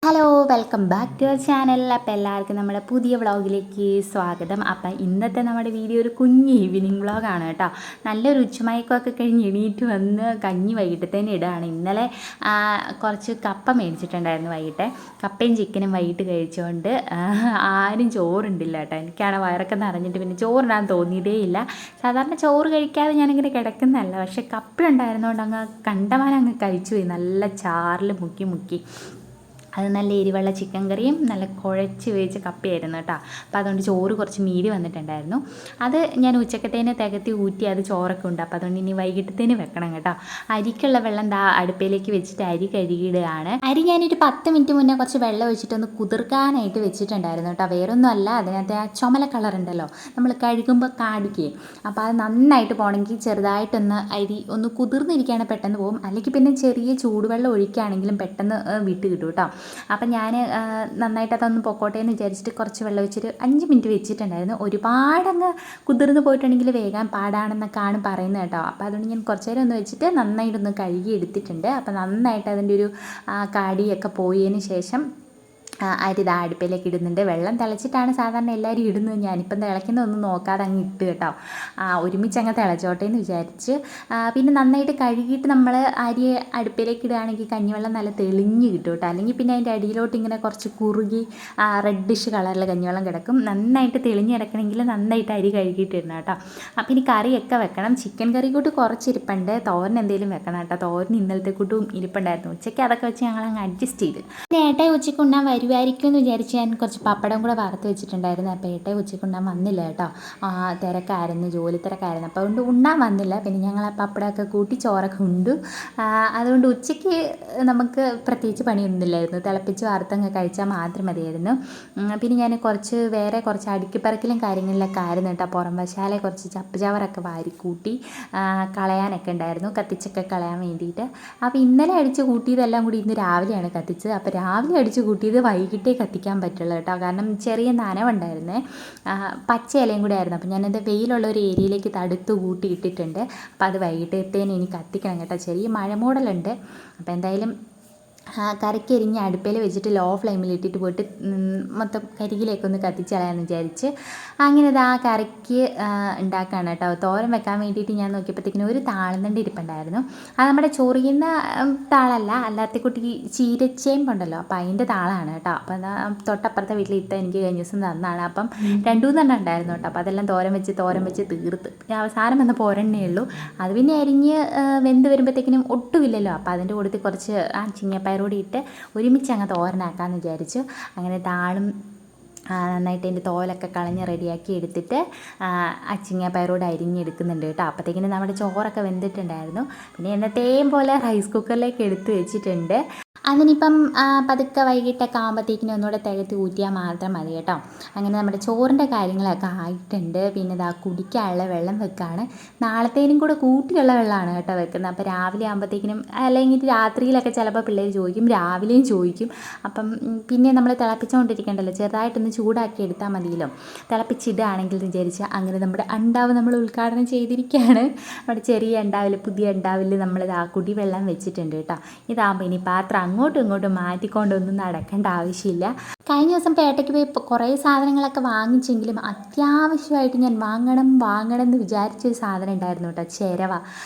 Hello welcome back to our channel. അപ്പോൾ എല്ലാവർക്കും നമ്മുടെ പുതിയ വ്ളോഗിലേക്ക് സ്വാഗതം. അപ്പം ഇന്നത്തെ നമ്മുടെ വീഡിയോ ഒരു കുഞ്ഞ് ഈവനിങ് വ്ളോഗാണ് കേട്ടോ. നല്ലൊരു ഉച്ചമയക്കമൊക്കെ കഴിഞ്ഞ് എണീറ്റ് വന്ന് കഞ്ഞി വൈകിട്ടത്തേന് ഇടുകയാണ്. ഇന്നലെ കുറച്ച് കപ്പ മേടിച്ചിട്ടുണ്ടായിരുന്നു വൈകിട്ട്. കപ്പയും ചിക്കനും വൈകിട്ട് കഴിച്ചുകൊണ്ട് ആരും ചോറുണ്ടില്ല കേട്ടോ. എനിക്കാണ് വയറൊക്കെ നിറഞ്ഞിട്ട് പിന്നെ ചോറിടാൻ തോന്നിയതേ ഇല്ല. സാധാരണ ചോറ് കഴിക്കാതെ ഞാനിങ്ങനെ കിടക്കുന്നതല്ല, പക്ഷേ കപ്പ ഉണ്ടായിരുന്നതുകൊണ്ട് അങ്ങ് കണ്ടമാനം കഴിച്ചു പോയി. നല്ല ചാറിൽ മുക്കി അത് നല്ല എരിവുള്ള ചിക്കൻ കറിയും നല്ല കുഴച്ച് വേവിച്ച കപ്പയായിരുന്നു കേട്ടോ. അപ്പോൾ അതുകൊണ്ട് ചോറ് കുറച്ച് മീതി വന്നിട്ടുണ്ടായിരുന്നു. അത് ഞാൻ ഉച്ചക്കത്തേന് തികത്തി ഊറ്റി അത് ചോറൊക്കെ ഉണ്ട്. അപ്പോൾ അതുകൊണ്ട് ഇനി വൈകിട്ടത്തേന് വെക്കണം കേട്ടോ. അരിക്കുള്ള വെള്ളം അടുപ്പിലേക്ക് വെച്ചിട്ട് അരി കഴുകിയിടുകയാണ്. അരി ഞാനൊരു 10 മിനിറ്റ് മുന്നേ കുറച്ച് വെള്ളം ഒഴിച്ചിട്ടൊന്ന് കുതിർക്കാനായിട്ട് വെച്ചിട്ടുണ്ടായിരുന്നു കേട്ടോ. വേറൊന്നും അല്ല, അതിനകത്ത് ആ ചുമല കളറുണ്ടല്ലോ, നമ്മൾ കഴുകുമ്പോൾ കാടിക്കുകയും, അപ്പോൾ അത് നന്നായിട്ട് പോകണമെങ്കിൽ ചെറുതായിട്ടൊന്ന് അരി ഒന്ന് കുതിർന്നിരിക്കുകയാണെങ്കിൽ പെട്ടെന്ന് പോകും. അല്ലെങ്കിൽ പിന്നെ ചെറിയ ചൂടുവെള്ളം ഒഴിക്കുകയാണെങ്കിലും പെട്ടെന്ന് വിട്ട് കിട്ടും കേട്ടോ. അപ്പം ഞാൻ നന്നായിട്ട് അതൊന്ന് പൊക്കോട്ടെ എന്ന് വിചാരിച്ചിട്ട് കുറച്ച് വെള്ളം ഒഴിച്ചിട്ട് 5 മിനിറ്റ് വെച്ചിട്ടുണ്ടായിരുന്നു. ഒരുപാടങ്ങ് കുതിർന്ന് പോയിട്ടുണ്ടെങ്കിൽ വേഗം പാടാണെന്നൊക്കെയാണ് പറയുന്നത് കേട്ടോ. അപ്പോൾ അതുകൊണ്ട് ഞാൻ കുറച്ച് നേരം ഒന്ന് വെച്ചിട്ട് നന്നായിട്ടൊന്ന് കഴുകി എടുത്തിട്ടുണ്ട്. അപ്പോൾ നന്നായിട്ട് അതിൻ്റെ ഒരു കാടിയൊക്കെ പോയതിന് ശേഷം അരി അടുപ്പിലേക്ക് ഇടുന്നുണ്ട്. വെള്ളം തിളച്ചിട്ടാണ് സാധാരണ എല്ലാവരും ഇടുന്നത്. ഞാനിപ്പം തിളയ്ക്കുന്നതൊന്നും നോക്കാതെ അങ്ങ് ഇട്ട് കേട്ടോ. ഒരുമിച്ച് അങ്ങ് തിളച്ചോട്ടെ എന്ന് വിചാരിച്ച് പിന്നെ നന്നായിട്ട് കഴുകിയിട്ട് നമ്മൾ അരി അടുപ്പിലേക്ക് ഇടുകയാണെങ്കിൽ കഞ്ഞിവെള്ളം നല്ല തെളിഞ്ഞ് കിട്ടും കേട്ടോ. അല്ലെങ്കിൽ പിന്നെ അതിൻ്റെ അടിയിലോട്ട് ഇങ്ങനെ കുറച്ച് കുറുകി റെഡിഷ് കളറിൽ കഞ്ഞിവെള്ളം കിടക്കും. നന്നായിട്ട് തെളിഞ്ഞ് കിടക്കണമെങ്കിൽ നന്നായിട്ട് അരി കഴുകിയിട്ടിടണം കേട്ടോ. അപ്പം ഇനി കറിയൊക്കെ വെക്കണം. ചിക്കൻ കറി കൂട്ട് കുറച്ചിരിപ്പുണ്ട്. തോരൻ എന്തെങ്കിലും വെക്കണം കേട്ടോ. തോരൻ ഇന്നലത്തെ കൂട്ടും ഇരിപ്പുണ്ടായിരുന്നു. ഉച്ചയ്ക്ക് അതൊക്കെ വെച്ച് ഞങ്ങൾ അങ്ങ് അഡ്ജസ്റ്റ് ചെയ്ത്. പിന്നെ ഏട്ടായി ഉച്ചയ്ക്ക് ഉണ്ണാൻ വരുമായിരിക്കും എന്ന് വിചാരിച്ച് ഞാൻ കുറച്ച് പപ്പടം കൂടെ വറുത്ത് വെച്ചിട്ടുണ്ടായിരുന്നു. അപ്പോൾ ഏട്ടായി ഉച്ചയ്ക്ക് ഉണ്ണാൻ വന്നില്ല കേട്ടോ. തിരക്കായിരുന്നു, ജോലി തിരക്കായിരുന്നു. അപ്പോൾ അതുകൊണ്ട് ഉണ്ണാൻ വന്നില്ല. പിന്നെ ഞങ്ങൾ ആ പപ്പടമൊക്കെ കൂട്ടി ചോറൊക്കെ ഉണ്ടു. അതുകൊണ്ട് ഉച്ചയ്ക്ക് നമുക്ക് പ്രത്യേകിച്ച് പണിയൊന്നുമില്ലായിരുന്നു. തിളപ്പിച്ച് വറുത്തങ്ങ് കഴിച്ചാൽ മാത്രം മതിയായിരുന്നു. പിന്നെ ഞാൻ വേറെ കുറച്ച് അടുക്കിപ്പറക്കലും കാര്യങ്ങളിലൊക്കെ ആയിരുന്നു കേട്ടോ. പുറം വശാലെ കുറച്ച് ചപ്പ് ചവറൊക്കെ വാരിക്കൂട്ടി കളയാനൊക്കെ ഉണ്ടായിരുന്നു, കത്തിച്ചൊക്കെ കളയാൻ വേണ്ടിയിട്ട്. അപ്പോൾ ഇന്നലെ അടിച്ച് കൂട്ടിയതെല്ലാം കൂടി ഇന്ന് രാവിലെയാണ് കത്തിച്ചത്. അപ്പോൾ രാവിലെ അടിച്ച് കൂട്ടിയത് വൈകിട്ടേ കത്തിക്കാൻ പറ്റുള്ളൂ കേട്ടോ. കാരണം ചെറിയ നനവുണ്ടായിരുന്നേ, പച്ച ഇലയും കൂടെ ആയിരുന്നു. അപ്പോൾ ഞാനത് വെയിലുള്ള ഒരു ഏരിയയിലേക്ക് തടുത്ത് കൂട്ടി ഇട്ടിട്ടുണ്ട്. അപ്പോൾ അത് വൈകിട്ടത്തേന് ഇനി കത്തിക്കണം കേട്ടോ. ചെറിയ മഴ മൂടലുണ്ട്. അപ്പോൾ എന്തായാലും കറിക്കരിഞ്ഞ് അടുപ്പിൽ വെച്ചിട്ട് ലോ ഫ്ലെയിമിൽ ഇട്ടിട്ട് പോയിട്ട് മൊത്തം കരികിലേക്കൊന്ന് കത്തിച്ച് കളയാമെന്ന് വിചാരിച്ച് അങ്ങനെ ആ കറിക്ക് ഉണ്ടാക്കുകയാണ് കേട്ടോ. തോരൻ വെക്കാൻ വേണ്ടിയിട്ട് ഞാൻ നോക്കിയപ്പോഴത്തേക്കിനും ഒരു താളന്തണ്ട് ഇരിപ്പുണ്ടായിരുന്നു. അത് നമ്മുടെ ചൊറിയുന്ന താളല്ല, അല്ലാത്ത കുട്ടി ചീരച്ചേമ്പുണ്ടല്ലോ, അപ്പോൾ അതിൻ്റെ താളാണ് കേട്ടോ. അപ്പോൾ തൊട്ടപ്പുറത്തെ വീട്ടിൽ ഇത്ത എനിക്ക് കഴിഞ്ഞ ദിവസം തന്നാണ്. അപ്പം 2-3 ഉണ്ടായിരുന്നു കേട്ടോ. അപ്പോൾ അതെല്ലാം തോരൻ വെച്ച് തീർത്ത് അവസാനം വന്ന പോരെണ്ണേ ഉള്ളൂ. അത് പിന്നെ അരിഞ്ഞ് വെന്ത് വരുമ്പോഴത്തേക്കിനും ഒട്ടുമില്ലല്ലോ. അപ്പോൾ അതിൻ്റെ കൂട്ടത്തിൽ കുറച്ച് ചിങ്ങപ്പയറോടെ ഇട്ട് ഒരുമിച്ച് അങ്ങ് തോരനാക്കാമെന്ന് വിചാരിച്ചു. അങ്ങനെ താളും നന്നായിട്ട് അതിൻ്റെ തോലൊക്കെ കളഞ്ഞ് റെഡിയാക്കി എടുത്തിട്ട് ചിങ്ങപ്പയറോട് അരിഞ്ഞെടുക്കുന്നുണ്ട് കേട്ടോ. അപ്പോഴത്തേക്കിനും നമ്മുടെ ചോറൊക്കെ വെന്തിട്ടുണ്ടായിരുന്നു. പിന്നെ എന്നത്തെയും പോലെ റൈസ് കുക്കറിലേക്ക് എടുത്ത് വെച്ചിട്ടുണ്ട്. അതിനിപ്പം പതുക്കെ വൈകിട്ടൊക്കെ ആകുമ്പോഴത്തേക്കിനും ഒന്നുകൂടെ തികത്തി ഊറ്റിയാൽ മാത്രം മതി കേട്ടോ. അങ്ങനെ നമ്മുടെ ചോറിൻ്റെ കാര്യങ്ങളൊക്കെ ആയിട്ടുണ്ട്. പിന്നെ ഇതാ കുടിക്കാനുള്ള വെള്ളം വെക്കുകയാണ്. നാളത്തേനും കൂടെ കൂട്ടിയുള്ള വെള്ളമാണ് കേട്ടോ വെക്കുന്നത്. അപ്പോൾ രാവിലെ ആകുമ്പോഴത്തേക്കിനും, അല്ലെങ്കിൽ രാത്രിയിലൊക്കെ ചിലപ്പോൾ പിള്ളേർ ചോദിക്കും, രാവിലെയും ചോദിക്കും. അപ്പം പിന്നെ നമ്മൾ തിളപ്പിച്ചുകൊണ്ടിരിക്കേണ്ടല്ലോ, ചെറുതായിട്ടൊന്ന് ചൂടാക്കി എടുത്താൽ മതിയല്ലോ. തിളപ്പിച്ചിടുകയാണെങ്കിൽ വിചാരിച്ച് അങ്ങനെ നമ്മുടെ അണ്ടാവ് നമ്മൾ ഉദ്ഘാടനം ചെയ്തിരിക്കുകയാണ്. നമ്മുടെ ചെറിയ അണ്ടാവിൽ, പുതിയ അണ്ടാവിൽ നമ്മളിത് കുടിവെള്ളം വെച്ചിട്ടുണ്ട് കേട്ടോ. ഇതാകുമ്പോൾ ഇനി പാത്രം അങ്ങോട്ടും ഇങ്ങോട്ടും മാറ്റിക്കൊണ്ടൊന്നും നടക്കേണ്ട ആവശ്യമില്ല. കഴിഞ്ഞ ദിവസം പേട്ടയ്ക്ക് പോയി കുറേ സാധനങ്ങളൊക്കെ വാങ്ങിച്ചെങ്കിലും അത്യാവശ്യമായിട്ട് ഞാൻ വാങ്ങണം എന്ന് വിചാരിച്ചൊരു സാധനം ഉണ്ടായിരുന്നു കേട്ടോ, ചിരവ.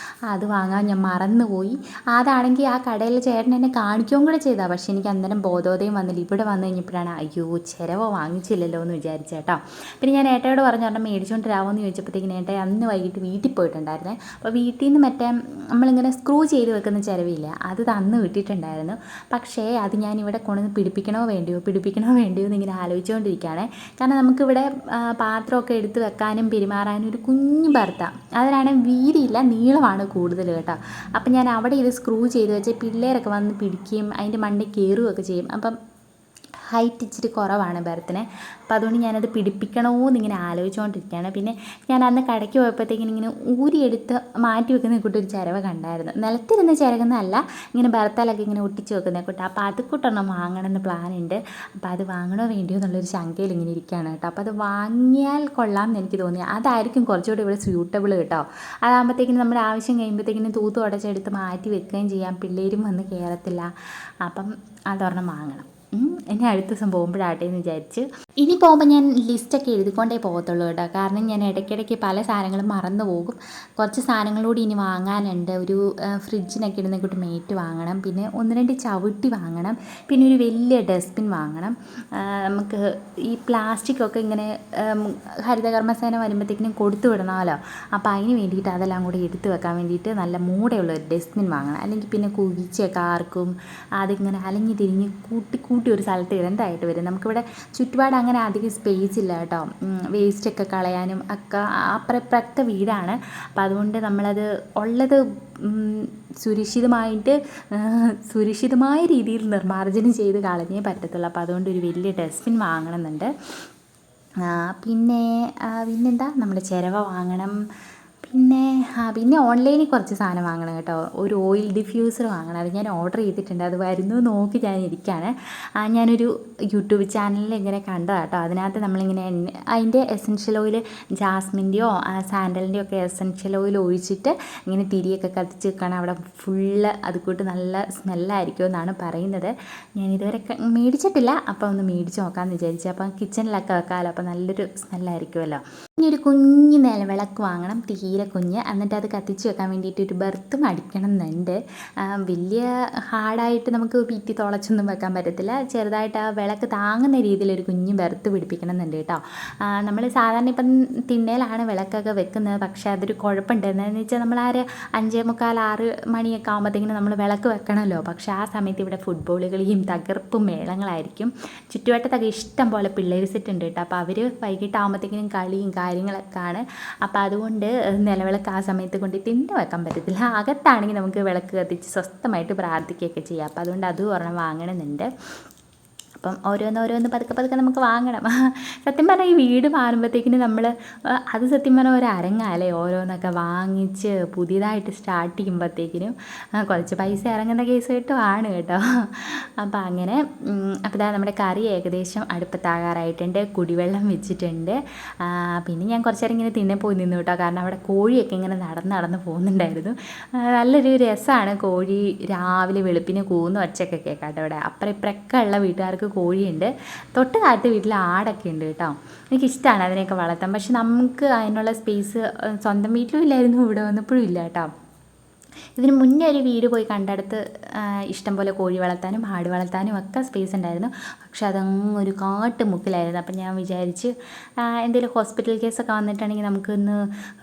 അത് വാങ്ങാൻ ഞാൻ മറന്നുപോയി. അതാണെങ്കിൽ ആ കടയിലെ ചേട്ടൻ എന്നെ കാണിക്കുകയും കൂടെ ചെയ്താൽ, പക്ഷേ എനിക്ക് അന്നേരം ബോധോദയം വന്നില്ല. ഇവിടെ വന്നു കഴിഞ്ഞപ്പോഴാണ് അയ്യോ ചിരവ വാങ്ങിച്ചില്ലല്ലോ എന്ന് വിചാരിച്ചേട്ടോ. പിന്നെ ഞാൻ ഏട്ടയോട് പറഞ്ഞാൽ മേടിച്ചുകൊണ്ട് വരാമോയെന്ന് ചോദിച്ചപ്പോഴത്തേക്കിന് ഏട്ട അന്ന് വൈകിട്ട് വീട്ടിൽ പോയിട്ടുണ്ടായിരുന്നേ. അപ്പോൾ വീട്ടിൽ നിന്ന് മറ്റേ നമ്മളിങ്ങനെ സ്ക്രൂ ചെയ്ത് വെക്കുന്ന ചിരവില്ല, അത് തന്ന് വിട്ടിട്ടുണ്ടായിരുന്നു. പക്ഷേ അത് ഞാനിവിടെ കൊണ്ടുവന്ന് പിടിപ്പിക്കണോ വേണ്ടിയോ എന്നിങ്ങനെ ആലോചിച്ചുകൊണ്ടിരിക്കുകയാണ്. കാരണം നമുക്കിവിടെ പാത്രമൊക്കെ എടുത്ത് വെക്കാനും പെരുമാറാനും ഒരു കുഞ്ഞു ബർത്ത, അതിനാണെങ്കിൽ വീതിയില്ല, നീളമാണ് കൂടുതൽ കേട്ടോ. അപ്പം ഞാൻ അവിടെ ഇത് സ്ക്രൂ ചെയ്ത് വെച്ച് പിള്ളേരൊക്കെ വന്ന് പിടിക്കുകയും അതിൻ്റെ മണ്ടയിൽ കയറുകയൊക്കെ ചെയ്യും. അപ്പം ഹൈറ്റ് ഇച്ചിരി കുറവാണ് ബർത്തിന്. അപ്പോൾ അതുകൊണ്ട് ഞാനത് പിടിപ്പിക്കണമോ എന്നിങ്ങനെ ആലോചിച്ചുകൊണ്ടിരിക്കുകയാണ്. പിന്നെ ഞാൻ അന്ന് കടയ്ക്ക് പോയപ്പോഴത്തേക്കിനും ഇങ്ങനെ ഊരിയെടുത്ത് മാറ്റി വെക്കുന്ന കൂട്ടൊരു ചിരവ കണ്ടായിരുന്നു. നിലത്തിരുന്ന് ചിരകുന്നതല്ല, ഇങ്ങനെ ബർത്തലൊക്കെ ഇങ്ങനെ ഒട്ടിച്ച് വെക്കുന്ന കൂട്ടം. അപ്പോൾ അത് കൂട്ടൊന്നും വാങ്ങണമെന്ന് പ്ലാനുണ്ട്. അപ്പോൾ അത് വാങ്ങണോ വേണ്ടിയോ എന്നുള്ളൊരു ശങ്കയിൽ ഇങ്ങനെ ഇരിക്കുകയാണ് കേട്ടോ. അപ്പോൾ അത് വാങ്ങിയാൽ കൊള്ളാം എന്ന് എനിക്ക് തോന്നി. അതായിരിക്കും കുറച്ചുകൂടി ഇവിടെ സ്യൂട്ടബിൾ കേട്ടോ. അതാകുമ്പോഴത്തേക്കിനും നമ്മുടെ ആവശ്യം കഴിയുമ്പോഴത്തേക്കിനും തൂത്ത് ഉടച്ചെടുത്ത് മാറ്റി വെക്കുകയും ചെയ്യാം, പിള്ളേരും വന്ന് കയറത്തില്ല. അപ്പം അതൊരെണ്ണം വാങ്ങണം. ഇനി അടുത്ത ദിവസം പോകുമ്പോഴാട്ടെ എന്ന് വിചാരിച്ച്. ഇനി പോകുമ്പോൾ ഞാൻ ലിസ്റ്റൊക്കെ എഴുതിക്കൊണ്ടേ പോകത്തുള്ളൂ കേട്ടോ. കാരണം ഞാൻ ഇടയ്ക്കിടയ്ക്ക് പല സാധനങ്ങളും മറന്നു പോകും. കുറച്ച് സാധനങ്ങളൂടി ഇനി വാങ്ങാനുണ്ട്. ഒരു ഫ്രിഡ്ജിനൊക്കെ ഇടുന്ന കൂട്ട് മേറ്റ് വാങ്ങണം, പിന്നെ 1-2 ചവിട്ടി വാങ്ങണം, പിന്നെ ഒരു വലിയ ഡസ്റ്റ്ബിൻ വാങ്ങണം. നമുക്ക് ഈ പ്ലാസ്റ്റിക്കൊക്കെ ഇങ്ങനെ ഹരിതകർമ്മസേന വരുമ്പോഴത്തേക്കിനും കൊടുത്തു വിടണമല്ലോ. അപ്പോൾ അതിന് വേണ്ടിയിട്ട് അതെല്ലാം കൂടി എടുത്തു വെക്കാൻ വേണ്ടിയിട്ട് നല്ല മൂടയുള്ള ഒരു ഡസ്റ്റ്ബിൻ വാങ്ങണം. അല്ലെങ്കിൽ പിന്നെ കുഴിച്ചൊക്കെ ആർക്കും അതിങ്ങനെ അലഞ്ഞി തിരിഞ്ഞ് കൂട്ടി ഒരു സ്ഥലത്ത് ഇടേണ്ടതായിട്ട് വരും. നമുക്കിവിടെ ചുറ്റുപാട് അങ്ങനെ അധികം സ്പേസ് ഇല്ല കേട്ടോ. വേസ്റ്റൊക്കെ കളയാനും ഒക്കെ അപ്പുറത്തെ വീടാണ്. അപ്പോൾ അതുകൊണ്ട് നമ്മളത് ഉള്ളത് സുരക്ഷിതമായ രീതിയിൽ നിർമ്മാർജ്ജനം ചെയ്ത് കളഞ്ഞേ പറ്റത്തുള്ളൂ. അപ്പോൾ അതുകൊണ്ട് ഒരു വലിയ ഡസ്റ്റ്ബിൻ വാങ്ങണമെന്നുണ്ട്. പിന്നെന്താ, നമ്മുടെ ചിരവ വാങ്ങണം. പിന്നെ ഓൺലൈനിൽ കുറച്ച് സാധനം വാങ്ങണം കേട്ടോ. ഒരു ഓയിൽ ഡിഫ്യൂസർ വാങ്ങണം. അത് ഞാൻ ഓർഡർ ചെയ്തിട്ടുണ്ട്. അത് വരുന്നു നോക്കി ഞാൻ ഇരിക്കുകയാണ്. ഞാനൊരു യൂട്യൂബ് ചാനലിൽ ഇങ്ങനെ കണ്ടതാണ് കേട്ടോ. അതിനകത്ത് നമ്മളിങ്ങനെ അതിൻ്റെ എസൻഷ്യൽ ഓയിൽ ജാസ്മിൻ്റെയോ സാൻഡലിൻ്റെയോ ഒക്കെ എസൻഷ്യൽ ഓയിൽ ഒഴിച്ചിട്ട് ഇങ്ങനെ തിരിയൊക്കെ കത്തിച്ച് വെക്കണം. അവിടെ ഫുള്ള് അതുകൂട്ട് നല്ല സ്മെല്ലായിരിക്കും എന്നാണ് പറയുന്നത്. ഞാനിതുവരെ മേടിച്ചിട്ടില്ല. അപ്പോൾ ഒന്ന് മേടിച്ച് നോക്കാമെന്ന് വിചാരിച്ചു. അപ്പം കിച്ചണിലൊക്കെ വെക്കാമല്ലോ. അപ്പോൾ നല്ലൊരു സ്മെല്ലായിരിക്കുമല്ലോ. ഇനി ഒരു കുഞ്ഞ് നിലവിളക്ക് വാങ്ങണം, തീരെ കുഞ്ഞ്. എന്നിട്ട് അത് കത്തിച്ച് വെക്കാൻ വേണ്ടിയിട്ട് ഒരു ബെർത്തും അടിക്കണം എന്നുണ്ട്. വലിയ ഹാർഡായിട്ട് നമുക്ക് വീട്ടിൽ തുളച്ചൊന്നും വെക്കാൻ പറ്റത്തില്ല. ചെറുതായിട്ട് ആ വിളക്ക് താങ്ങുന്ന രീതിയിലൊരു കുഞ്ഞ് ബെർത്ത് പിടിപ്പിക്കണം എന്നുണ്ട് കേട്ടോ. നമ്മൾ സാധാരണ ഇപ്പം തിണ്ണയിലാണ് വിളക്കൊക്കെ വെക്കുന്നത്. പക്ഷേ അതൊരു കുഴപ്പമുണ്ട്. എന്താണെന്ന് വെച്ചാൽ നമ്മൾ 5:45-6 മണിയൊക്കെ ആകുമ്പോഴത്തേക്കിനും നമ്മൾ വിളക്ക് വെക്കണമല്ലോ. പക്ഷേ ആ സമയത്ത് ഇവിടെ ഫുട്ബോൾ കളിയും തകർപ്പും മേളങ്ങളായിരിക്കും. ചുറ്റുവട്ടത്തൊക്കെ ഇഷ്ടം പോലെ പിള്ളേർ സെറ്റ് ഉണ്ട് കേട്ടോ. അപ്പോൾ അവർ വൈകിട്ടാകുമ്പോഴത്തേക്കിനും കളിയും കാര്യങ്ങളൊക്കെയാണ്. അപ്പോൾ അതുകൊണ്ട് നിലവിളക്ക് ആ സമയത്ത് കൊണ്ട് തിണ്ണ വെക്കാൻ പറ്റത്തില്ല. അകത്താണെങ്കിൽ നമുക്ക് വിളക്ക് കത്തിച്ച് സ്വസ്ഥമായിട്ട് പ്രാർത്ഥിക്കുകയൊക്കെ ചെയ്യാം. അപ്പോൾ അതുകൊണ്ട് അതും ഒരെണ്ണം വാങ്ങണമെന്നുണ്ട്. അപ്പം ഓരോന്ന് പതുക്കെ നമുക്ക് വാങ്ങണം. സത്യം പറഞ്ഞാൽ ഈ വീട് മാറുമ്പോഴത്തേക്കിന് നമ്മൾ അത് സത്യം പറഞ്ഞാൽ ഒരു അരങ്ങാലേ. ഓരോന്നൊക്കെ വാങ്ങിച്ച് പുതിയതായിട്ട് സ്റ്റാർട്ട് ചെയ്യുമ്പോഴത്തേക്കിനും കുറച്ച് പൈസ ഇറങ്ങുന്ന കേസ് കേട്ടുമാണ് കേട്ടോ. അപ്പോൾ അങ്ങനെ അപ്പോൾ ഇതാ നമ്മുടെ കറി ഏകദേശം അടുപ്പത്താകാറായിട്ടുണ്ട്. കുടിവെള്ളം വെച്ചിട്ടുണ്ട്. പിന്നെ ഞാൻ കുറച്ച് നേരം ഇങ്ങനെ തിന്നെ പോയി നിന്നു കേട്ടോ. കാരണം അവിടെ കോഴിയൊക്കെ ഇങ്ങനെ നടന്ന് പോകുന്നുണ്ടായിരുന്നു. നല്ലൊരു രസമാണ്. കോഴി രാവിലെ വെളുപ്പിന് കൂന്ന് ഒച്ചയൊക്കെ കേൾക്കാട്ടോ. അവിടെ അപ്പുറം ഇപ്പുറമൊക്കെ ഉള്ള വീട്ടുകാർക്ക് കോഴിയുണ്ട്. തൊട്ട് കാലത്ത് വീട്ടിൽ ആടൊക്കെ ഉണ്ട് കേട്ടോ. എനിക്കിഷ്ടമാണ് അതിനെയൊക്കെ വളർത്താൻ. പക്ഷെ നമുക്ക് അതിനുള്ള സ്പേസ് സ്വന്തം വീട്ടിലും ഇല്ലായിരുന്നു, ഇവിടെ വന്നപ്പോഴും ഇല്ല കേട്ടോ. ഇതിന് മുന്നേ ഒരു വീട് പോയി കണ്ടടുത്ത് ഇഷ്ടംപോലെ കോഴി വളർത്താനും ആട് വളർത്താനും ഒക്കെ സ്പേസ് ഉണ്ടായിരുന്നു. പക്ഷെ അതങ്ങ് ഒരു കാട്ടുമുക്കിലായിരുന്നു. അപ്പം ഞാൻ വിചാരിച്ച് എന്തെങ്കിലും ഹോസ്പിറ്റൽ കേസൊക്കെ വന്നിട്ടുണ്ടെങ്കിൽ നമുക്കൊന്ന്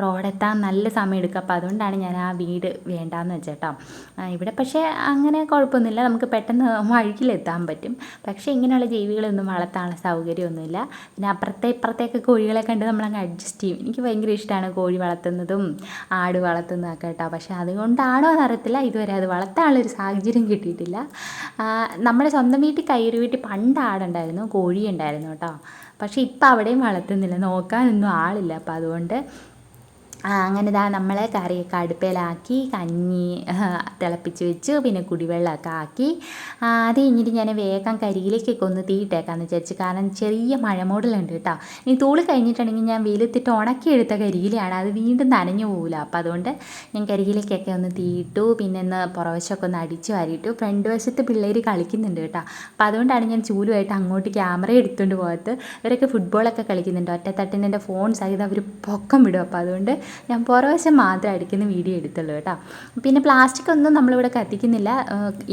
റോഡെത്താൻ നല്ല സമയം എടുക്കും. അപ്പോൾ അതുകൊണ്ടാണ് ഞാൻ ആ വീട് വേണ്ടാന്ന് വെച്ചേട്ടോ. ഇവിടെ പക്ഷേ അങ്ങനെ കുഴപ്പമൊന്നുമില്ല, നമുക്ക് പെട്ടെന്ന് വഴിക്കിലെത്താൻ പറ്റും. പക്ഷേ ഇങ്ങനെയുള്ള ജീവികളൊന്നും വളർത്താനുള്ള സൗകര്യമൊന്നുമില്ല. പിന്നെ ഇപ്പുറത്തേക്ക് കോഴികളെ കണ്ട് നമ്മളങ്ങ് അഡ്ജസ്റ്റ് ചെയ്യും. എനിക്ക് ഭയങ്കര ഇഷ്ടമാണ് കോഴി വളർത്തുന്നതും ആട് വളർത്തുന്നതൊക്കെ കേട്ടോ. പക്ഷേ അതുകൊണ്ടാണോ എന്നറിയത്തില്ല, ഇതുവരെ അത് വളർത്താനുള്ളൊരു സാഹചര്യം കിട്ടിയിട്ടില്ല. നമ്മുടെ സ്വന്തം വീട്ടിൽ കയ്യൊരു വീട്ടിൽ പണ്ട് ആടുണ്ടായിരുന്നു, കോഴി ഉണ്ടായിരുന്നു കേട്ടോ. പക്ഷേ ഇപ്പം അവിടെയും വളർത്തുന്നില്ല, നോക്കാനൊന്നും ആളില്ല. അപ്പം അതുകൊണ്ട് അങ്ങനെ ഇതാ നമ്മൾ കറിയൊക്കെ അടുപ്പയിലാക്കി കഞ്ഞി തിളപ്പിച്ച് വെച്ച് പിന്നെ കുടിവെള്ളമൊക്കെ ആക്കി അത് കഴിഞ്ഞിട്ട് ഞാൻ വേഗം കരിയിലേക്കൊക്കെ ഒന്ന് തീയിട്ടേക്കാമെന്ന് വിചാരിച്ചു. കാരണം ചെറിയ മഴമൂടലുണ്ട് കേട്ടോ. ഇനി തൂളി കഴിഞ്ഞിട്ടുണ്ടെങ്കിൽ ഞാൻ വെയിലത്തിട്ട് ഉണക്കിയെടുത്ത കരിയിലാണ്, അത് വീണ്ടും നനഞ്ഞു പോകില്ല. അപ്പോൾ അതുകൊണ്ട് ഞാൻ കരിയിലേക്കൊക്കെ ഒന്ന് തീയിട്ടു. പിന്നെ ഒന്ന് പുറവശമൊക്കെ ഒന്ന് അടിച്ച് വാരിയിട്ടു. ഫ്രണ്ട് വശത്ത് പിള്ളേർ കളിക്കുന്നുണ്ട് കേട്ടോ. അപ്പോൾ അതുകൊണ്ടാണ് ഞാൻ ചൂലുമായിട്ട് അങ്ങോട്ട് ക്യാമറ എടുത്തുകൊണ്ട് പോകാത്തത്. ഇവരൊക്കെ ഫുട്ബോളൊക്കെ കളിക്കുന്നുണ്ട്. ഒറ്റത്തട്ടിന് എൻ്റെ ഫോൺ സഹിതം അവർ പൊക്കം വിടും. അപ്പോൾ അതുകൊണ്ട് ഞാൻ പുറവശം മാത്രം അടിക്കുന്ന വീഡിയോ എടുത്തുള്ളൂ കേട്ടോ. പിന്നെ പ്ലാസ്റ്റിക് ഒന്നും നമ്മളിവിടെ കത്തിക്കുന്നില്ല.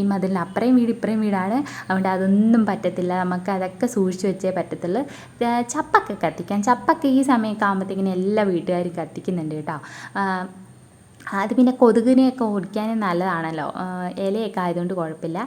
ഈ മതിലിന് അപ്പുറയും വീട് ഇപ്പുറയും വീടാണ്, അതുകൊണ്ട് അതൊന്നും പറ്റത്തില്ല. നമുക്ക് അതൊക്കെ സൂക്ഷിച്ച് വെച്ചേ പറ്റത്തുള്ളൂ. ചപ്പൊക്കെ കത്തിക്കാം. ചപ്പൊക്കെ ഈ സമയമൊക്കെ ആകുമ്പോഴത്തേക്കിനും എല്ലാ വീട്ടുകാരും കത്തിക്കുന്നുണ്ട് കേട്ടോ. അത് പിന്നെ കൊതുകിനെയൊക്കെ ഓടിക്കാനും നല്ലതാണല്ലോ. ഇലയൊക്കെ ആയതുകൊണ്ട് കുഴപ്പമില്ല.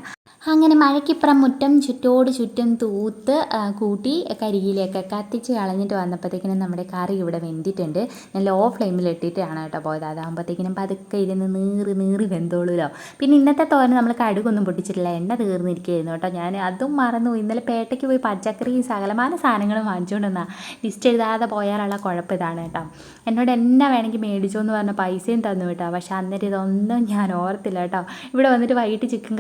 അങ്ങനെ മഴയ്ക്കിപ്പുറം മുറ്റം ചുറ്റും തൂത്ത് കൂട്ടി കരിയിലൊക്കെ കത്തിച്ച് കളഞ്ഞിട്ട് വന്നപ്പോഴത്തേക്കിനും നമ്മുടെ കറി ഇവിടെ വെന്തിട്ടുണ്ട്. ഞാൻ ലോ ഫ്ലെയിമിൽ ഇട്ടിട്ടാണ് കേട്ടോ പോയത്. അതാകുമ്പോഴത്തേക്കിനും പതുക്കെ ഇരുന്ന് നീറി വെന്തോളൂല്ലോ. പിന്നെ ഇന്നത്തെ തോരൻ നമ്മൾ കടുകൊന്നും പൊട്ടിച്ചിട്ടില്ല, എണ്ണ തീർന്നിരിക്കുകയായിരുന്നു കേട്ടോ. ഞാൻ അതും മറന്നു. ഇന്നലെ പേട്ടയ്ക്ക് പോയി പച്ചക്കറിയും സകലമാന സാധനങ്ങളും വാങ്ങിച്ചുകൊണ്ട് വന്നാൽ ലിസ്റ്റ് എഴുതാതെ പോയാലുള്ള കുഴപ്പം ഇതാണ് കേട്ടോ. എന്നോട് എന്നാ വേണമെങ്കിൽ മേടിച്ചോ എന്ന് പറഞ്ഞ പൈസയും തന്നു കേട്ടോ. പക്ഷെ അന്നേരം ഇതൊന്നും ഞാൻ ഓർത്തില്ല കേട്ടോ. ഇവിടെ വന്നിട്ട് വൈകിട്ട് ചിക്കൻ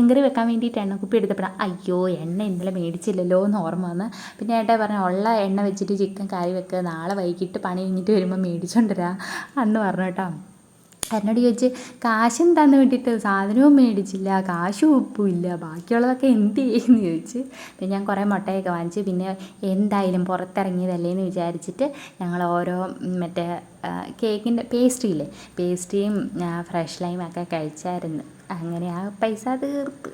കറി വെക്കാൻ വേണ്ടിയിട്ട് എണ്ണക്കുപ്പി എടുത്തപ്പോഴാണ് അയ്യോ എണ്ണ ഇന്നലെ മേടിച്ചില്ലല്ലോ എന്ന് ഓർമ്മ വന്ന്. പിന്നെ ഏട്ടാ പറഞ്ഞു ഉള്ള എണ്ണ വെച്ചിട്ട് ചിക്കൻ കറി വെക്കുക, നാളെ വൈകിട്ട് പണി കഴിഞ്ഞിട്ട് വരുമ്പോൾ മേടിച്ചോണ്ടിരാ അന്ന് പറഞ്ഞു കേട്ടോ. എന്നോട് ചോദിച്ച് കാശും തന്നു വിട്ടിട്ട് സാധനവും മേടിച്ചില്ല, കാശും ഉപ്പും ഇല്ല, ബാക്കിയുള്ളതൊക്കെ എന്ത് ചെയ്യുമെന്ന് ചോദിച്ച്. പിന്നെ ഞാൻ കുറേ മുട്ടയൊക്കെ വാങ്ങിച്ച്. പിന്നെ എന്തായാലും പുറത്തിറങ്ങിയതല്ലേ എന്ന് വിചാരിച്ചിട്ട് ഞങ്ങൾ ഓരോ മറ്റേ കേക്കിൻ്റെ പേസ്ട്രിയില്ലേ, പേസ്ട്രിയും ഫ്രഷ് ലൈമൊക്കെ കഴിച്ചായിരുന്നു. അങ്ങനെ ആ പൈസ തീർത്ത്.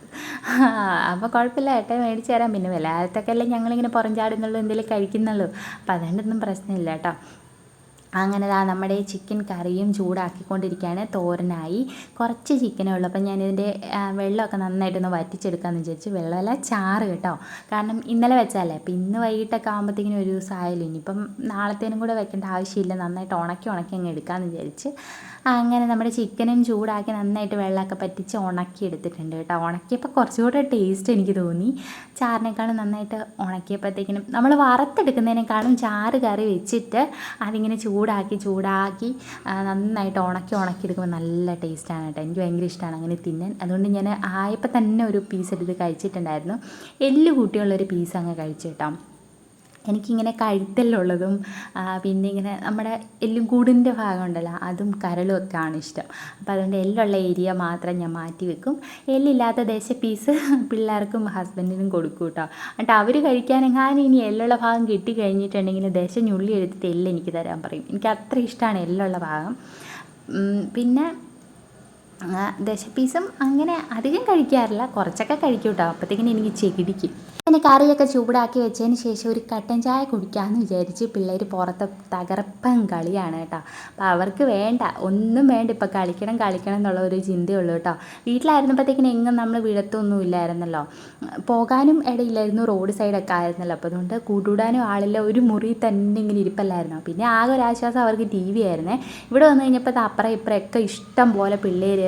അപ്പോൾ കുഴപ്പമില്ല, ഏട്ടൻ മേടിച്ച് തരാം. പിന്നെ വല്ലാത്തൊക്കെ അല്ലേ ഞങ്ങളിങ്ങനെ പുറം ചാടുന്നുള്ളൂ, എന്തെങ്കിലും കഴിക്കുന്നുള്ളൂ. അപ്പോൾ അതുകൊണ്ടൊന്നും പ്രശ്നമില്ല കേട്ടോ. അങ്ങനെ നമ്മുടെ ചിക്കൻ കറിയും ചൂടാക്കിക്കൊണ്ടിരിക്കുകയാണ്. തോരനായി കുറച്ച് ചിക്കനേ ഉള്ളൂ. അപ്പം ഞാനിതിൻ്റെ വെള്ളമൊക്കെ നന്നായിട്ടൊന്ന് വറ്റിച്ചെടുക്കാമെന്ന് വിചാരിച്ചു. വെള്ളമല്ല, ചാറ് കേട്ടോ. കാരണം ഇന്നലെ വെച്ചാലേ, അപ്പം ഇന്ന് വൈകിട്ടൊക്കെ ആകുമ്പോഴത്തേക്കിനും ഒരു ദിവസം ആയാലും ഇനിയിപ്പം നാളത്തേനും കൂടെ വെക്കേണ്ട ആവശ്യമില്ല. നന്നായിട്ട് ഉണക്കി അങ്ങ് എടുക്കാമെന്ന് വിചാരിച്ച് അങ്ങനെ നമ്മുടെ ചിക്കനും ചൂടാക്കി നന്നായിട്ട് വെള്ളമൊക്കെ പറ്റിച്ച് ഉണക്കി എടുത്തിട്ടുണ്ട് കേട്ടോ. ഉണക്കിയപ്പോൾ കുറച്ചുകൂടെ ടേസ്റ്റ് എനിക്ക് തോന്നി. ചാറിനേക്കാളും നന്നായിട്ട് ഉണക്കിയപ്പോഴത്തേക്കിനും നമ്മൾ വറുത്തെടുക്കുന്നതിനേക്കാളും ചാറ് കറി വെച്ചിട്ട് അതിങ്ങനെ ചൂടാക്കി നന്നായിട്ട് ഉണക്കിയെടുക്കുമ്പോൾ നല്ല ടേസ്റ്റാണ് കേട്ടോ. എനിക്ക് ഭയങ്കര ഇഷ്ടമാണ് അങ്ങനെ തിന്നാൻ. അതുകൊണ്ട് ഞാൻ ആയപ്പോൾ തന്നെ ഒരു പീസ് എടുത്ത് കഴിച്ചിട്ടുണ്ടായിരുന്നു. എല്ല് കൂട്ടിയുള്ളൊരു പീസ് അങ്ങ് കഴിച്ചു കേട്ടോ. എനിക്കിങ്ങനെ കഴുത്തെല്ലുള്ളതും പിന്നെ ഇങ്ങനെ നമ്മുടെ എല്ലും കൂടിൻ്റെ ഭാഗം ഉണ്ടല്ലോ, അതും കരളും ഒക്കെയാണ് ഇഷ്ടം. അപ്പോൾ അതുകൊണ്ട് എല്ലുള്ള ഏരിയ മാത്രം ഞാൻ മാറ്റി വെക്കും. എല്ലില്ലാത്ത പീസ് പിള്ളേർക്കും ഹസ്ബൻഡിനും കൊടുക്കും കേട്ടോ. എന്നിട്ട് അവർ കഴിക്കാനെങ്ങാനും ഇനി എല്ലുള്ള ഭാഗം കിട്ടി കഴിഞ്ഞിട്ടുണ്ടെങ്കിൽ ഞുള്ളി എടുത്തിട്ട് എല്ല് എനിക്ക് തരാൻ പറയും. എനിക്ക് അത്ര ഇഷ്ടമാണ് എല്ലുള്ള ഭാഗം. പിന്നെ പീസും അങ്ങനെ അധികം കഴിക്കാറില്ല, കുറച്ചൊക്കെ കഴിക്കും കേട്ടോ. അപ്പോഴത്തേക്കിനും എനിക്ക് ചെകിടിക്കും. പിന്നെ കറിയൊക്കെ ചൂടാക്കി വെച്ചതിന് ശേഷം ഒരു കട്ടൻ ചായ കുടിക്കാമെന്ന് വിചാരിച്ച്. പിള്ളേർ പുറത്ത് തകർപ്പൻ കളിയാണ് കേട്ടോ. അപ്പോൾ അവർക്ക് ഒന്നും വേണ്ട, ഇപ്പോൾ കളിക്കണം എന്നുള്ള ഒരു ചിന്തയുള്ളൂ കേട്ടോ. വീട്ടിലായിരുന്നപ്പോഴത്തേക്കിനും എങ്ങും നമ്മൾ വിടത്തൊന്നും ഇല്ലായിരുന്നല്ലോ, പോകാനും ഇടയില്ലായിരുന്നു, റോഡ് സൈഡൊക്കെ ആയിരുന്നല്ലോ. അപ്പോൾ അതുകൊണ്ട് കൂട്ടുകൂടാനും ആളില്ല, ഒരു മുറി തന്നെ ഇങ്ങനെ ഇരിപ്പല്ലായിരുന്നു. പിന്നെ ആകെ ഒരാശ്വാസം അവർക്ക് TV ആയിരുന്നേ. ഇവിടെ വന്നു കഴിഞ്ഞപ്പോൾ അപ്പുറം ഇപ്പുറമൊക്കെ ഇഷ്ടം പോലെ പിള്ളേർ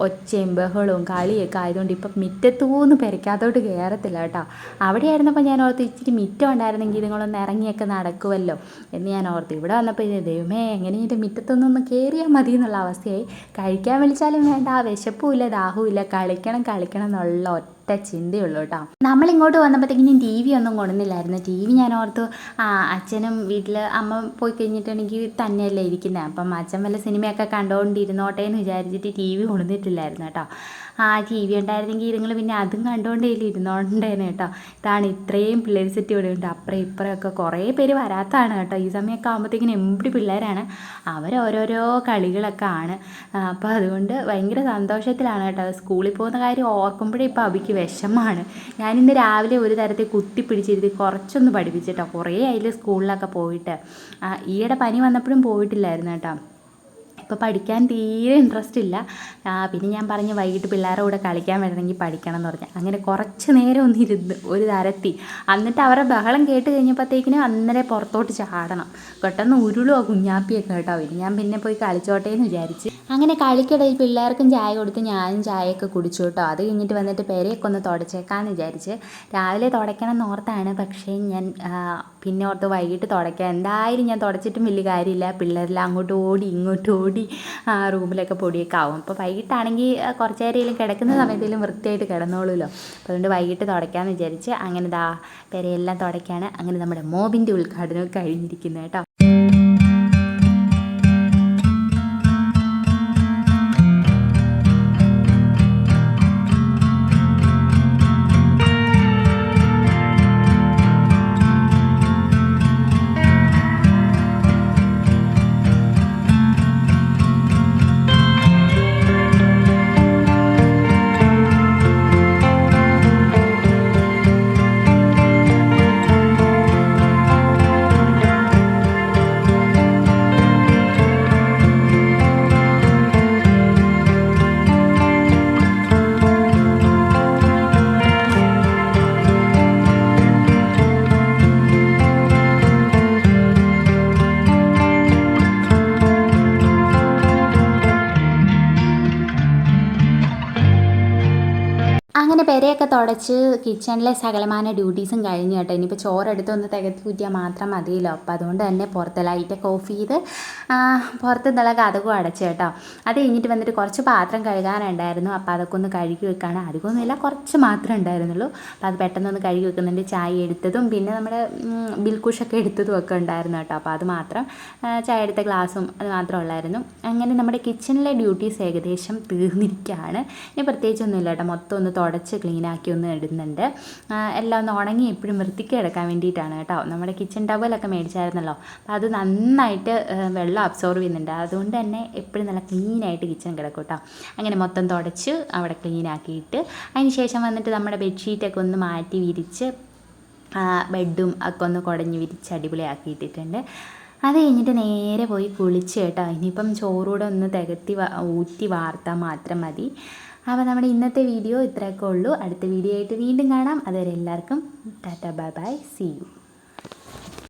ഒച്ചയും ബഹളവും കളിയൊക്കെ ആയതുകൊണ്ട് ഇപ്പം മുറ്റത്തൂന്ന് പെരയ്ക്കകത്തോട്ട് കയറത്തില്ല കേട്ടോ. അവിടെ ആയിരുന്നപ്പോൾ ഞാൻ ഓർത്ത് ഇച്ചിരി മുറ്റം ഉണ്ടായിരുന്നെങ്കിൽ ഇതുങ്ങളൊന്ന് ഇറങ്ങിയൊക്കെ നടക്കുമല്ലോ എന്ന് ഞാൻ ഓർത്ത്. ഇവിടെ വന്നപ്പോൾ ദൈവമേ എങ്ങനെയും മുറ്റത്തൊന്നൊന്ന് കയറിയാൽ മതി എന്നുള്ള അവസ്ഥയായി. കഴിക്കാൻ വിളിച്ചാലും വേണ്ട, വിശപ്പുമില്ല ദാഹവുമില്ല, കളിക്കണം എന്നുള്ള ഒറ്റ ചിന്തയുള്ളൂ കേട്ടോ. നമ്മളിങ്ങോട്ട് വന്നപ്പോഴത്തേക്കിനും TV ഒന്നും കൊണ്ടുവന്നില്ലായിരുന്നു. TV ഞാൻ ഓർത്തു അച്ഛനും വീട്ടിൽ അമ്മ പോയി കഴിഞ്ഞിട്ടുണ്ടെങ്കിൽ തന്നെയല്ലേ ഇരിക്കുന്നത്, അപ്പം അച്ഛൻ വല്ല സിനിമയൊക്കെ കണ്ടുകൊണ്ടിരുന്നോട്ടെ എന്ന് വിചാരിച്ചിട്ട് TV കൊണ്ടുവന്നിട്ടില്ലായിരുന്നു കേട്ടോ. TV ഉണ്ടായിരുന്നെങ്കിൽ ഇതുങ്ങൾ പിന്നെ അതും കണ്ടുകൊണ്ടേലും ഇരുന്നോണ്ടേനെ കേട്ടോ. ഇതാണ് ഇത്രയും പിള്ളേർ സെറ്റ് ഇവിടെ ഉണ്ട്. അപ്പുറം ഇപ്പുറമൊക്കെ കുറേ പേര് വരാത്തതാണ് കേട്ടോ. ഈ സമയമൊക്കെ ആകുമ്പോഴത്തേക്കിനും എമ്പടി പിള്ളേരാണ്, അവരോരോരോ കളികളൊക്കെ ആണ്. അപ്പോൾ അതുകൊണ്ട് ഭയങ്കര സന്തോഷത്തിലാണ് കേട്ടോ. സ്കൂളിൽ പോകുന്ന കാര്യം ഓർക്കുമ്പോഴേ ഇപ്പോൾ അബിക്ക് വിഷമമാണ്. ഞാനിന്ന് രാവിലെ ഒരു തരത്തിൽ കുത്തിപ്പിടിച്ചിരുത്തി കുറച്ചൊന്ന് പഠിപ്പിച്ചിട്ടോ. കുറേ അതിൽ സ്കൂളിലൊക്കെ പോയിട്ട് ഈയിടെ പനി വന്നപ്പോഴും പോയിട്ടില്ലായിരുന്നു കേട്ടോ. ഇപ്പോൾ പഠിക്കാൻ തീരെ ഇൻട്രസ്റ്റ് ഇല്ല. പിന്നെ ഞാൻ പറഞ്ഞു വൈകിട്ട് പിള്ളേരുടെ കൂടെ കളിക്കാൻ വരണമെങ്കിൽ പഠിക്കണം എന്ന് പറഞ്ഞു. അങ്ങനെ കുറച്ച് നേരം ഒന്നിരുന്ന് ഒരു തരത്തി, എന്നിട്ട് അവരുടെ ബഹളം കേട്ട് കഴിഞ്ഞപ്പോഴത്തേക്കിനും അന്നേരം പുറത്തോട്ട് ചാടണം. പെട്ടെന്ന് ഉരുളോ കുഞ്ഞാപ്പിയൊക്കെ കേട്ടോ. ഞാൻ പിന്നെ പോയി കളിച്ചോട്ടെ എന്ന് വിചാരിച്ച് അങ്ങനെ കളിക്കിടയിൽ പിള്ളേർക്കും ചായ കൊടുത്ത് ഞാനും ചായയൊക്കെ കുടിച്ചു കേട്ടോ. അത് കഴിഞ്ഞിട്ട് വന്നിട്ട് പെരയൊക്കെ ഒന്ന് തുടച്ചേക്കാമെന്ന് വിചാരിച്ച്. രാവിലെ തുടയ്ക്കണം എന്നോർത്താണ്, പക്ഷേ ഞാൻ പിന്നെ ഓർത്ത് വൈകിട്ട് തുടയ്ക്കാം. എന്തായാലും ഞാൻ തുടച്ചിട്ടും വലിയ കാര്യമില്ല, പിള്ളേരെല്ലാം അങ്ങോട്ട് ഓടി ഇങ്ങോട്ട് ഓടി റൂമിലൊക്കെ പൊടിയൊക്കെ ആവും. അപ്പോൾ വൈകിട്ടാണെങ്കിൽ കുറച്ച് നേരം കിടക്കുന്ന സമയത്തേലും വൃത്തിയായിട്ട് കിടന്നോളൂല്ലോ. അപ്പോൾ അതുകൊണ്ട് വൈകിട്ട് തുടയ്ക്കാമെന്ന് വിചാരിച്ച് അങ്ങനെ പെരയെല്ലാം തുടയ്ക്കാണ്. അങ്ങനെ നമ്മുടെ മോബിൻ്റെ ഉദ്ഘാടനം കഴിഞ്ഞിരിക്കുന്നത് കേട്ടോ. പെരയൊക്കെ തുടച്ച് കിച്ചണിലെ സകലമാന ഡ്യൂട്ടീസും കഴിഞ്ഞ് കേട്ടോ. ഇനിയിപ്പോൾ ചോറെടുത്തൊന്ന് തികത്തി കൂറ്റിയാൽ മാത്രം മതിയല്ലോ. അപ്പോൾ അതുകൊണ്ട് തന്നെ പുറത്ത് ലൈറ്റൊക്കെ ഓഫ് ചെയ്ത് പുറത്ത് നിന്നുള്ള കതകും അടച്ചു കേട്ടോ. അത് കഴിഞ്ഞിട്ട് വന്നിട്ട് കുറച്ച് പാത്രം കഴുകാനുണ്ടായിരുന്നു. അപ്പോൾ അതൊക്കെ ഒന്ന് കഴുകി വെക്കാണ്. അധികമൊന്നുമില്ല, കുറച്ച് മാത്രമേ ഉണ്ടായിരുന്നുള്ളൂ. അപ്പോൾ അത് പെട്ടെന്നൊന്ന് കഴുകി വെക്കുന്നുണ്ട്. ചായ എടുത്തതും പിന്നെ നമ്മുടെ ബിൽക്കുഷൊക്കെ എടുത്തതും ഒക്കെ ഉണ്ടായിരുന്നു കേട്ടോ. അപ്പോൾ അത് മാത്രം, ചായ എടുത്ത ഗ്ലാസും അത് മാത്രം ഉള്ളായിരുന്നു. അങ്ങനെ നമ്മുടെ കിച്ചണിലെ ഡ്യൂട്ടീസ് ഏകദേശം തീർന്നിരിക്കുകയാണ്. ഇനി പ്രത്യേകിച്ചൊന്നുമില്ല കേട്ടോ. മൊത്തം ഒന്ന് തുടച്ച് ക്ലീനാക്കി ഒന്ന് ഇടുന്നുണ്ട്. എല്ലാം ഒന്ന് ഉണങ്ങി എപ്പോഴും വൃത്തിക്ക് കിടക്കാൻ വേണ്ടിയിട്ടാണ് കേട്ടോ. നമ്മുടെ കിച്ചൺ ടവലൊക്കെ മേടിച്ചായിരുന്നല്ലോ, അപ്പോൾ അത് നന്നായിട്ട് വെള്ളം അബ്സോർവ് ചെയ്യുന്നുണ്ട്. അതുകൊണ്ട് തന്നെ എപ്പോഴും നല്ല ക്ലീനായിട്ട് കിച്ചൺ കിടക്കും കേട്ടോ. അങ്ങനെ മൊത്തം തുടച്ച് അവിടെ ക്ലീനാക്കിയിട്ട് അതിന് ശേഷം വന്നിട്ട് നമ്മുടെ ബെഡ്ഷീറ്റൊക്കെ ഒന്ന് മാറ്റി വിരിച്ച് ബെഡും ഒക്കെ ഒന്ന് കുടഞ്ഞ് വിരിച്ച് അടിപൊളിയാക്കിയിട്ടിട്ടുണ്ട്. അത് കഴിഞ്ഞിട്ട് നേരെ പോയി കുളിച്ച് കേട്ടോ. ഇനിയിപ്പം ചോറൂടെ ഒന്ന് തികത്തി ഊറ്റി വാർത്താൽ മാത്രം മതി. അപ്പോൾ നമ്മുടെ ഇന്നത്തെ വീഡിയോ ഇത്രയൊക്കെ ഉള്ളൂ. അടുത്ത വീഡിയോ ആയിട്ട് വീണ്ടും കാണാം. അതുവരെ എല്ലാവർക്കും tata bye bye, see U.